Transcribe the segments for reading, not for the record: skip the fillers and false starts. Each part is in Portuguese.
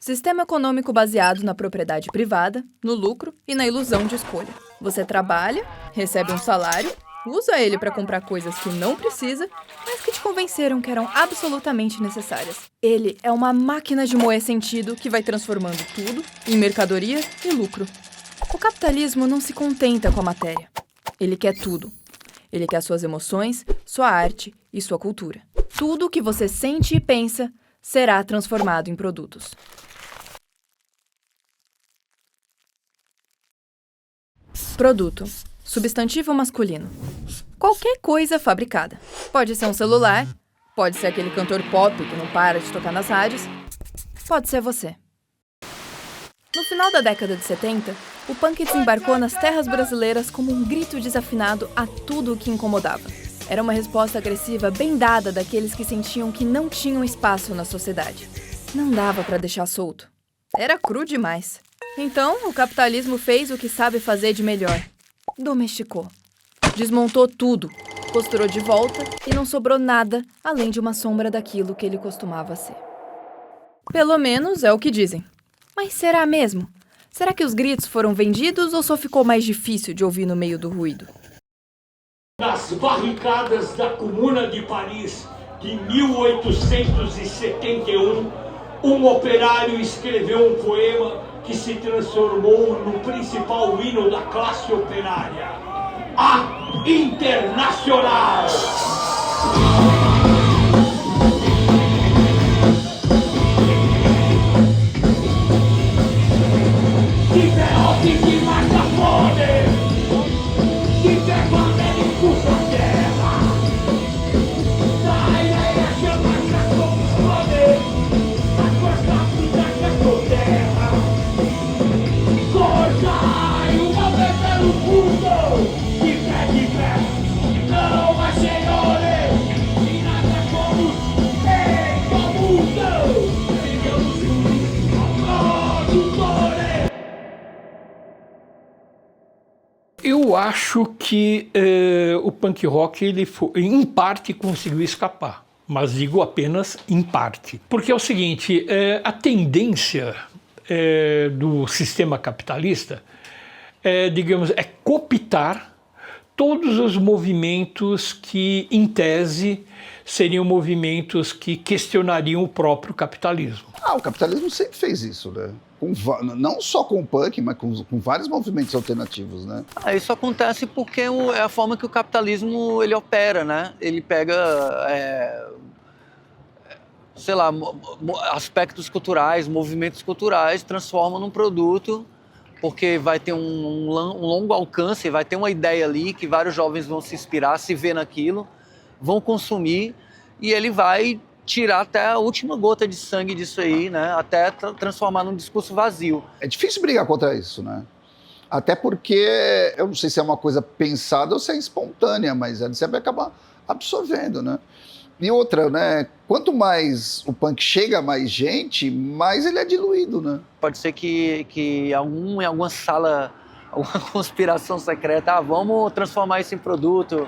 Sistema econômico baseado na propriedade privada, no lucro e na ilusão de escolha. Você trabalha, recebe um salário, usa ele para comprar coisas que não precisa, mas que te convenceram que eram absolutamente necessárias. Ele é uma máquina de moer sentido que vai transformando tudo em mercadoria e lucro. O capitalismo não se contenta com a matéria. Ele quer tudo. Ele quer suas emoções, sua arte e sua cultura. Tudo o que você sente e pensa será transformado em produtos. Produto. Substantivo masculino. Qualquer coisa fabricada. Pode ser um celular, pode ser aquele cantor pop que não para de tocar nas rádios, pode ser você. No final da década de 70, o punk desembarcou nas terras brasileiras como um grito desafinado a tudo o que incomodava. Era uma resposta agressiva bem dada daqueles que sentiam que não tinham espaço na sociedade. Não dava para deixar solto. Era cru demais. Então, o capitalismo fez o que sabe fazer de melhor. Domesticou. Desmontou tudo, costurou de volta e não sobrou nada além de uma sombra daquilo que ele costumava ser. Pelo menos é o que dizem. Mas será mesmo? Será que os gritos foram vendidos ou só ficou mais difícil de ouvir no meio do ruído? Nas barricadas da Comuna de Paris de 1871, um operário escreveu um poema que se transformou no principal hino da classe operária, a Internacional. Eu acho que o punk rock, ele em parte conseguiu escapar, mas digo apenas em parte. Porque é o seguinte, a tendência do sistema capitalista digamos, é cooptar todos os movimentos que, em tese, seriam movimentos que questionariam o próprio capitalismo. O capitalismo sempre fez isso, né? Não só com o punk, mas com vários movimentos alternativos, né? Isso acontece porque é a forma que o capitalismo ele opera, né? Ele pega, sei lá, aspectos culturais, movimentos culturais, transforma num produto, porque vai ter um longo alcance, vai ter uma ideia ali que vários jovens vão se inspirar, se ver naquilo, vão consumir, e ele vai tirar até a última gota de sangue disso aí, né? Até transformar num discurso vazio. É difícil brigar contra isso, né? Até porque, eu não sei se é uma coisa pensada ou se é espontânea, mas você vai acabar absorvendo, né? E outra, né? Quanto mais o punk chega a mais gente, mais ele é diluído, né? Pode ser que em alguma sala, alguma conspiração secreta, vamos transformar isso em produto,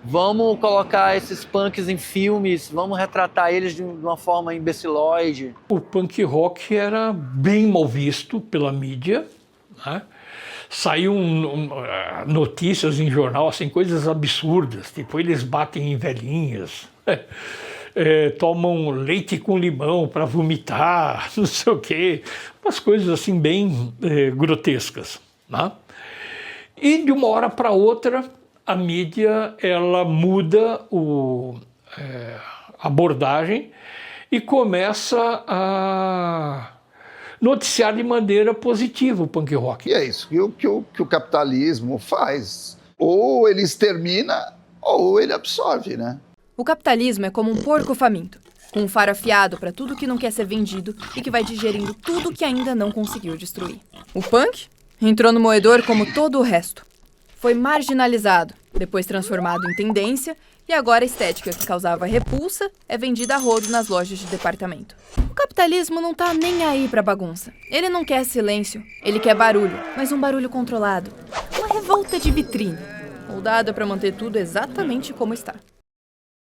vamos colocar esses punks em filmes, vamos retratar eles de uma forma imbecilóide. O punk rock era bem mal visto pela mídia, né? Saiu notícias em jornal, assim, coisas absurdas, tipo, eles batem em velhinhas, tomam leite com limão para vomitar, não sei o quê, umas coisas assim bem grotescas, né? E de uma hora para outra, a mídia ela muda a abordagem e começa a noticiar de maneira positiva o punk rock. E é isso que o capitalismo faz. Ou ele extermina, ou ele absorve, né? O capitalismo é como um porco faminto, com um faro afiado para tudo que não quer ser vendido e que vai digerindo tudo que ainda não conseguiu destruir. O punk entrou no moedor como todo o resto. Foi marginalizado, depois transformado em tendência, e agora a estética que causava repulsa é vendida a rodo nas lojas de departamento. O capitalismo não tá nem aí pra bagunça. Ele não quer silêncio, ele quer barulho, mas um barulho controlado. Uma revolta de vitrine, moldada pra manter tudo exatamente como está.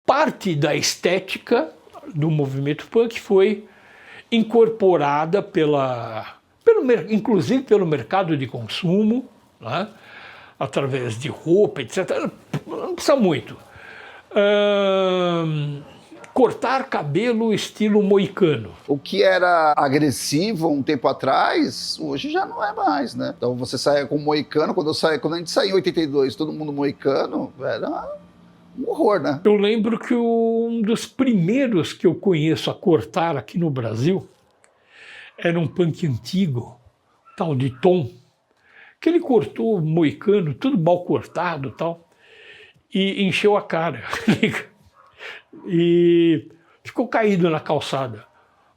Parte da estética do movimento punk foi incorporada inclusive pelo mercado de consumo, né? Através de roupa, etc. Não precisa muito. Cortar cabelo estilo moicano. O que era agressivo um tempo atrás, hoje já não é mais, né? Então você saia com moicano, quando a gente saiu em 82, todo mundo moicano, era um horror, né? Eu lembro que um dos primeiros que eu conheço a cortar aqui no Brasil era um punk antigo, tal de Tom, que ele cortou moicano, tudo mal cortado e tal, e encheu a cara. E ficou caído na calçada.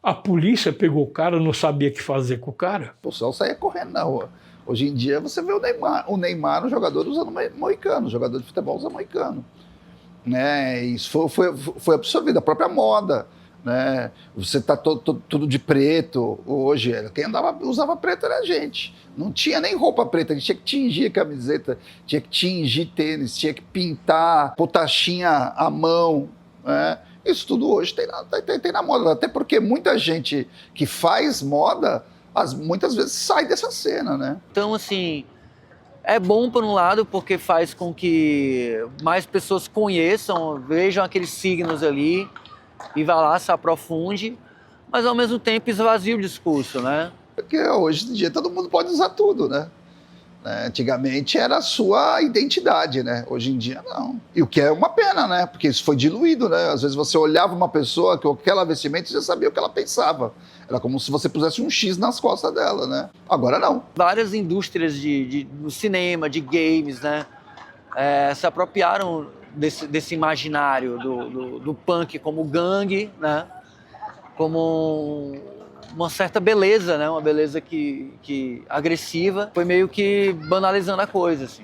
A polícia pegou o cara, não sabia o que fazer com o cara. O pessoal saía correndo na rua. Hoje em dia você vê o Neymar, um jogador usando moicano, o jogador de futebol usa moicano. Né? Isso foi absorvido, a própria moda. Né? Você tá tudo de preto hoje. Quem usava preto era a gente. Não tinha nem roupa preta, a gente tinha que tingir a camiseta, tinha que tingir tênis, tinha que pintar potachinha à mão. Né? Isso tudo hoje tem na moda, até porque muita gente que faz moda, muitas vezes sai dessa cena, né? Então, assim, é bom por um lado porque faz com que mais pessoas conheçam, vejam aqueles signos ali e vá lá, se aprofunde, mas ao mesmo tempo esvazia o discurso, né? Porque hoje em dia todo mundo pode usar tudo, né? Antigamente era a sua identidade, né? Hoje em dia não. E o que é uma pena, né? Porque isso foi diluído, né? Às vezes você olhava uma pessoa com aquela vestimenta e já sabia o que ela pensava. Era como se você pusesse um X nas costas dela, né? Agora não. Várias indústrias do cinema, de games, né? Se apropriaram desse imaginário do punk como gangue, né? Como uma certa beleza, né? Uma beleza que agressiva. Foi meio que banalizando a coisa, assim.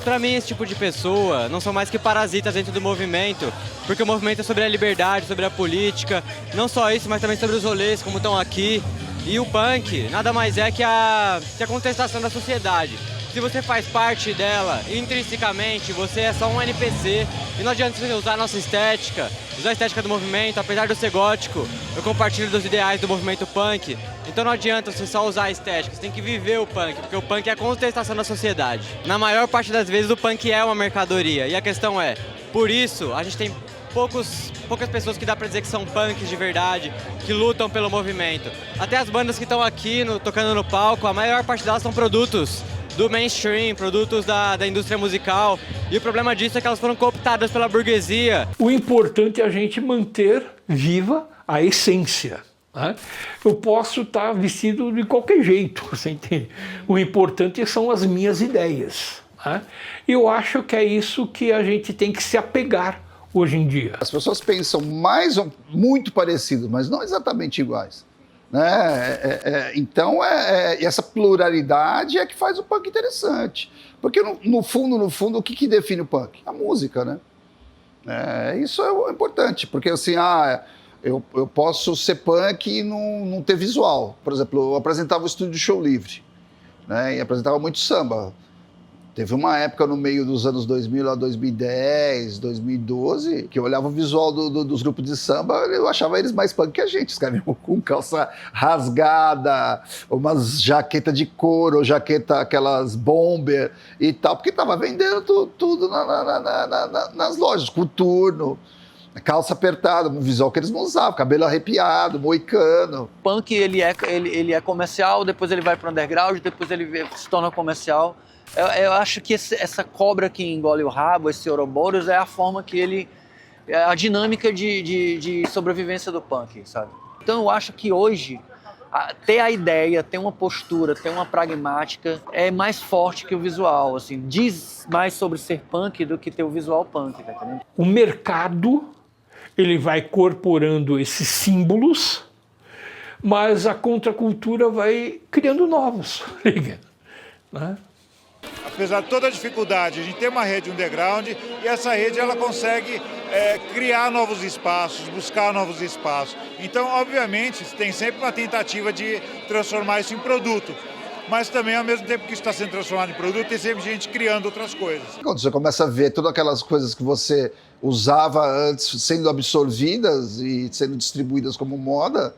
Pra mim, esse tipo de pessoa não são mais que parasitas dentro do movimento, porque o movimento é sobre a liberdade, sobre a política, não só isso, mas também sobre os rolês, como estão aqui. E o punk nada mais é que a contestação da sociedade. Se você faz parte dela intrinsecamente, você é só um NPC. E não adianta você usar a nossa estética, usar a estética do movimento. Apesar de eu ser gótico, eu compartilho dos ideais do movimento punk. Então não adianta você só usar a estética, você tem que viver o punk, porque o punk é a contestação da sociedade. Na maior parte das vezes o punk é uma mercadoria. E a questão é, por isso a gente tem poucas pessoas que dá pra dizer que são punks de verdade, que lutam pelo movimento. Até as bandas que estão aqui tocando no palco, a maior parte delas são produtos do mainstream, produtos da indústria musical. E o problema disso é que elas foram cooptadas pela burguesia. O importante é a gente manter viva a essência. Né? Eu posso estar vestido de qualquer jeito, você entende? O importante são as minhas ideias. Né? Eu acho que é isso que a gente tem que se apegar hoje em dia. As pessoas pensam muito parecido, mas não exatamente iguais. Né? Então, essa pluralidade é que faz o punk interessante. Porque, no fundo, o que define o punk? A música, né? Isso é importante, porque assim, eu posso ser punk e não ter visual. Por exemplo, eu apresentava o Estúdio Show Livre, né? E apresentava muito samba. Teve uma época no meio dos anos 2000, lá 2010, 2012, que eu olhava o visual dos grupos de samba, eu achava eles mais punk que a gente. Os caras com calça rasgada, umas jaqueta de couro, jaqueta, aquelas bomber e tal, porque tava vendendo tudo nas lojas, coturno, calça apertada, um visual que eles não usavam, cabelo arrepiado, moicano. O punk, ele é comercial, depois ele vai para o underground, depois ele se torna comercial. Eu acho que essa cobra que engole o rabo, esse Ouroboros, é a forma que é a dinâmica de sobrevivência do punk, sabe? Então eu acho que hoje, ter a ideia, ter uma postura, ter uma pragmática é mais forte que o visual, assim, diz mais sobre ser punk do que ter o visual punk, tá entendendo? O mercado, ele vai incorporando esses símbolos, mas a contracultura vai criando novos, né? Apesar de toda a dificuldade, a gente tem uma rede underground e essa rede ela consegue criar novos espaços, buscar novos espaços. Então, obviamente, tem sempre uma tentativa de transformar isso em produto. Mas também, ao mesmo tempo que isso está sendo transformado em produto, tem sempre gente criando outras coisas. Quando você começa a ver todas aquelas coisas que você usava antes sendo absorvidas e sendo distribuídas como moda,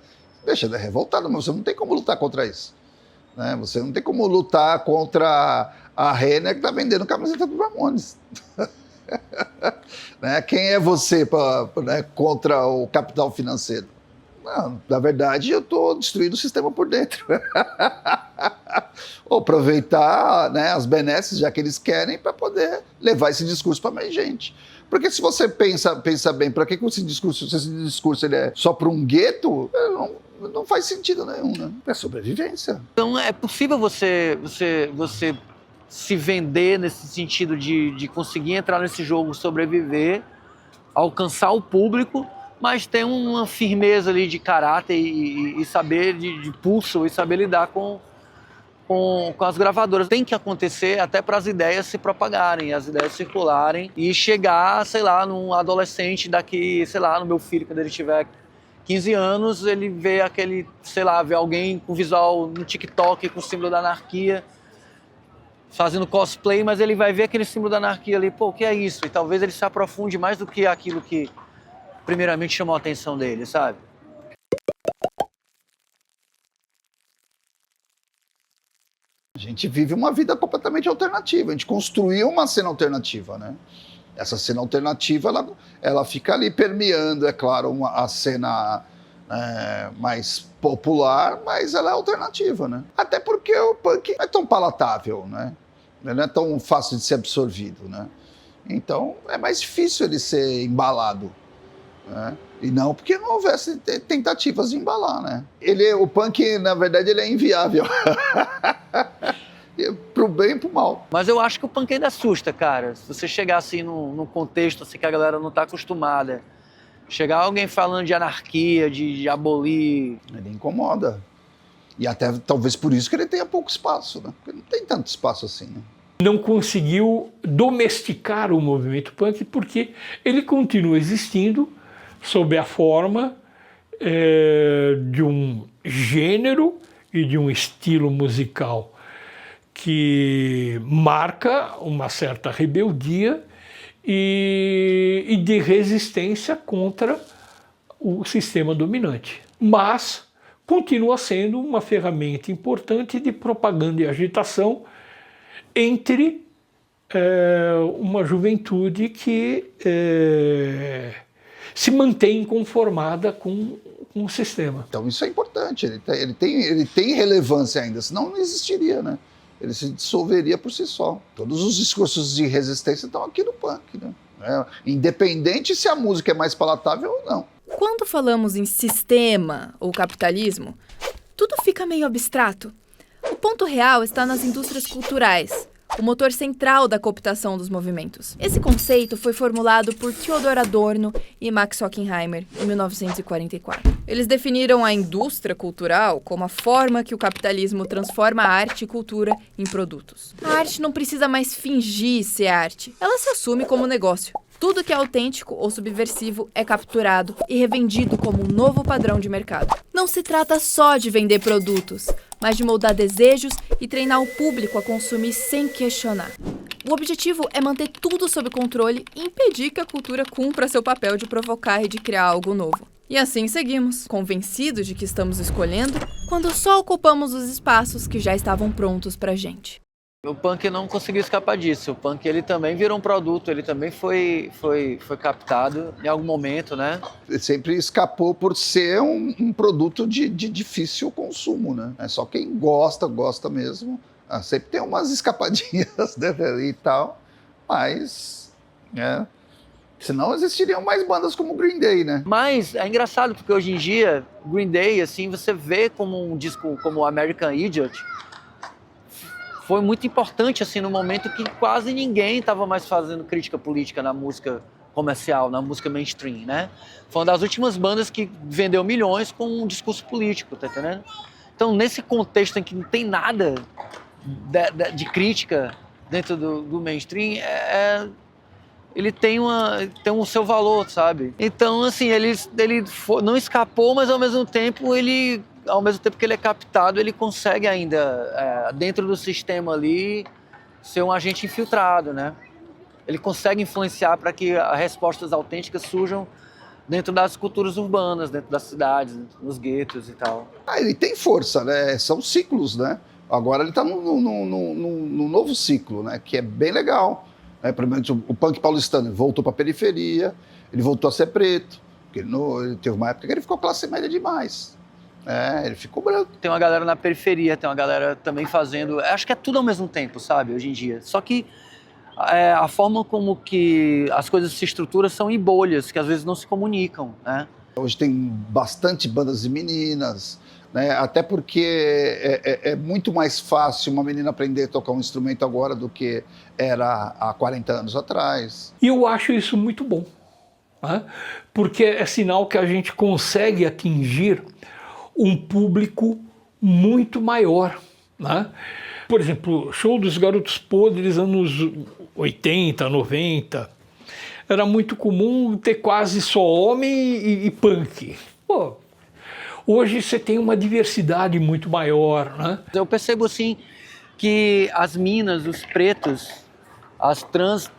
deixa de revoltado, mas você não tem como lutar contra isso. Né? Você não tem como lutar contra a Renner que está vendendo camiseta do Ramones. Né? Quem é você né, contra o capital financeiro? Não, na verdade, eu estou destruindo o sistema por dentro. Ou aproveitar, né, as benesses, já que eles querem, para poder levar esse discurso para mais gente. Porque se você pensa bem, para que esse discurso, se esse discurso ele é só para um gueto, não faz sentido nenhum, né? É sobrevivência. Então é possível você se vender nesse sentido de conseguir entrar nesse jogo, sobreviver, alcançar o público, mas ter uma firmeza ali de caráter e saber de pulso e saber lidar com as gravadoras. Tem que acontecer até para as ideias se propagarem, as ideias circularem e chegar, sei lá, num adolescente daqui, sei lá, no meu filho, quando ele tiver 15 anos, ele vê aquele, sei lá, vê alguém com visual no TikTok com o símbolo da anarquia, fazendo cosplay, mas ele vai ver aquele símbolo da anarquia ali, pô, o que é isso? E talvez ele se aprofunde mais do que aquilo que primeiramente chamou a atenção dele, sabe? A gente vive uma vida completamente alternativa, a gente construiu uma cena alternativa, né? Essa cena alternativa, ela fica ali permeando, é claro, a cena mais popular, mas ela é alternativa, né? Até porque o punk não é tão palatável, né? Ele não é tão fácil de ser absorvido, né? Então, é mais difícil ele ser embalado, né? E não porque não houvesse tentativas de embalar, né? O punk, na verdade, ele é inviável. Pro bem e pro mal. Mas eu acho que o punk ainda assusta, cara. Se você chegar assim num contexto assim, que a galera não tá acostumada, chegar alguém falando de anarquia, de abolir... Ele incomoda. E até talvez por isso que ele tenha pouco espaço, né? Porque não tem tanto espaço assim, né? Não conseguiu domesticar o movimento punk porque ele continua existindo sob a forma de um gênero e de um estilo musical que marca uma certa rebeldia e de resistência contra o sistema dominante. Mas continua sendo uma ferramenta importante de propaganda e agitação entre uma juventude que se mantém conformada com o sistema. Então isso é importante, ele tem relevância ainda, senão não existiria, né? Ele se dissolveria por si só. Todos os discursos de resistência estão aqui no punk, né? Independente se a música é mais palatável ou não. Quando falamos em sistema ou capitalismo, tudo fica meio abstrato. O ponto real está nas indústrias culturais, o motor central da cooptação dos movimentos. Esse conceito foi formulado por Theodor Adorno e Max Horkheimer em 1944. Eles definiram a indústria cultural como a forma que o capitalismo transforma a arte e cultura em produtos. A arte não precisa mais fingir ser arte, ela se assume como negócio. Tudo que é autêntico ou subversivo é capturado e revendido como um novo padrão de mercado. Não se trata só de vender produtos, mas de moldar desejos e treinar o público a consumir sem questionar. O objetivo é manter tudo sob controle e impedir que a cultura cumpra seu papel de provocar e de criar algo novo. E assim seguimos, convencidos de que estamos escolhendo, quando só ocupamos os espaços que já estavam prontos pra gente. O punk não conseguiu escapar disso. O punk ele também virou um produto, ele também foi captado em algum momento, né? Ele sempre escapou por ser um produto de difícil consumo, né? Só quem gosta mesmo. Sempre tem umas escapadinhas, né, e tal, mas senão existiriam mais bandas como Green Day, né? Mas é engraçado porque hoje em dia Green Day, assim, você vê como um disco como American Idiot, foi muito importante assim no momento que quase ninguém estava mais fazendo crítica política na música comercial, na música mainstream, né? Foi uma das últimas bandas que vendeu milhões com um discurso político, tá entendendo? Então, nesse contexto em que não tem nada de crítica dentro do mainstream, ele tem um seu valor, sabe? Então, assim, ele não escapou, mas ao mesmo tempo que ele é captado, ele consegue ainda, dentro do sistema ali, ser um agente infiltrado, né? Ele consegue influenciar para que as respostas autênticas surjam dentro das culturas urbanas, dentro das cidades, nos guetos e tal. Ele tem força, né? São ciclos, né? Agora ele está num novo ciclo, né? Que é bem legal. Né? Pelo menos o punk paulistano voltou para a periferia, ele voltou a ser preto, porque ele teve uma época que ele ficou classe média demais. Ele ficou branco. Tem uma galera na periferia, tem uma galera também fazendo... Acho que é tudo ao mesmo tempo, sabe, hoje em dia. Só que a forma como que as coisas se estruturam são em bolhas, que às vezes não se comunicam, né? Hoje tem bastante bandas de meninas, né? Até porque é muito mais fácil uma menina aprender a tocar um instrumento agora do que era há 40 anos atrás. E eu acho isso muito bom, né? Porque é sinal que a gente consegue atingir um público muito maior, né? Por exemplo, show dos Garotos Podres, anos 80, 90, era muito comum ter quase só homem e punk. Pô, hoje você tem uma diversidade muito maior, né? Eu percebo, assim, que as minas, os pretos, as trans,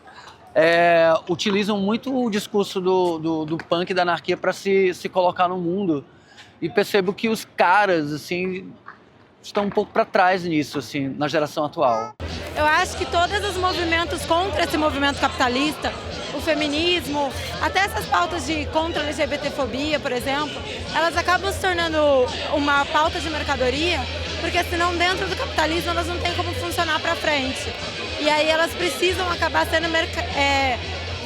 utilizam muito o discurso do punk e da anarquia para se colocar no mundo. E percebo que os caras, assim, estão um pouco para trás nisso, assim, na geração atual. Eu acho que todos os movimentos contra esse movimento capitalista, o feminismo, até essas pautas de contra a LGBTfobia, por exemplo, elas acabam se tornando uma pauta de mercadoria, porque senão dentro do capitalismo elas não têm como funcionar para frente. E aí elas precisam acabar sendo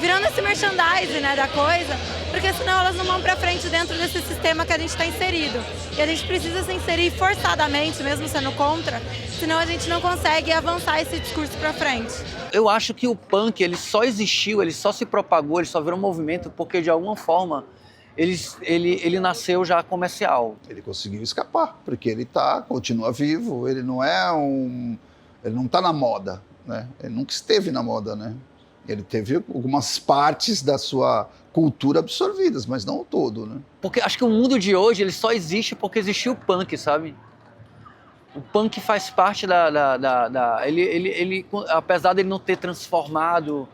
virando esse merchandising, né, da coisa, porque senão elas não vão para frente dentro desse sistema que a gente está inserido. E a gente precisa se inserir forçadamente, mesmo sendo contra, senão a gente não consegue avançar esse discurso para frente. Eu acho que o punk, ele só existiu, ele só se propagou, ele só virou um movimento porque, de alguma forma, ele nasceu já comercial. Ele conseguiu escapar, porque ele continua vivo, ele não está na moda, né? Ele nunca esteve na moda, né? Ele teve algumas partes da sua cultura absorvidas, mas não o todo, né? Porque acho que o mundo de hoje ele só existe porque existiu o punk, sabe? O punk faz parte ele, apesar de ele não ter transformado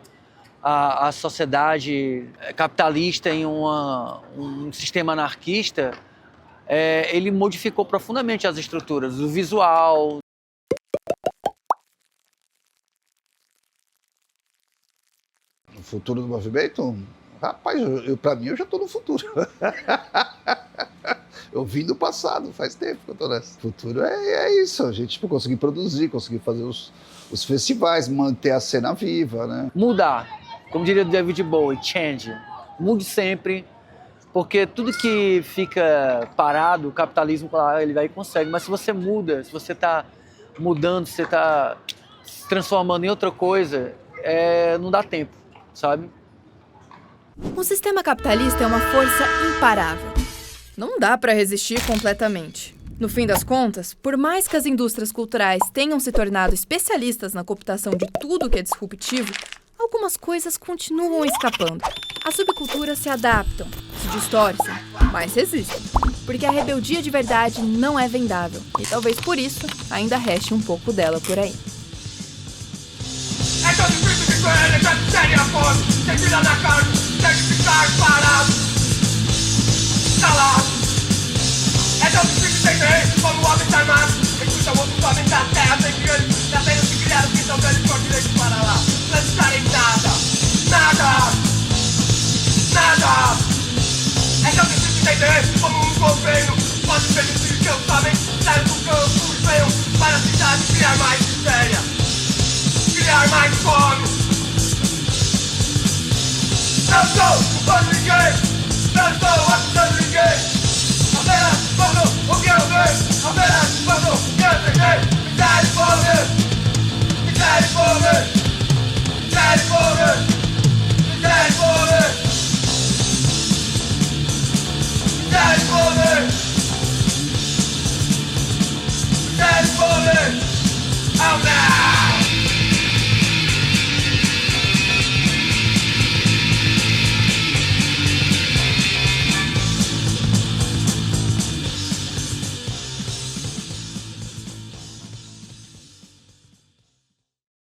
a sociedade capitalista em um sistema anarquista, ele modificou profundamente as estruturas, o visual. O futuro do movimento? Rapaz, para mim eu já estou no futuro. Eu vim do passado, faz tempo que eu estou nessa. O futuro é isso, a gente conseguir produzir, conseguir fazer os festivais, manter a cena viva, né? Mudar, como diria David Bowie, change. Mude sempre, porque tudo que fica parado, o capitalismo, ele vai e consegue. Mas se você muda, se você está mudando, se você está se transformando em outra coisa, não dá tempo, sabe? O sistema capitalista é uma força imparável. Não dá para resistir completamente. No fim das contas, por mais que as indústrias culturais tenham se tornado especialistas na cooptação de tudo que é disruptivo, algumas coisas continuam escapando. As subculturas se adaptam, se distorcem, mas resistem. Porque a rebeldia de verdade não é vendável. E talvez por isso ainda reste um pouco dela por aí. É tão difícil viver, é tão séria a fome, sem vida na carne, tem que ficar parado, calado. É tão difícil entender como o homem está armado, escuta o outro homem da terra, sem que eles já tenham se criado, que são velhos por direito para lá. Não estarem nada, nada, nada. É tão difícil entender como um governo pode permitir que os homens saiam do campo e venham para a cidade criar mais miséria, criar mais fome. Não estou culpando ninguém, não estou acusando ninguém. Apenas quando o que eu vejo, apenas quando eu peguei, miséria e fome, miséria e fome.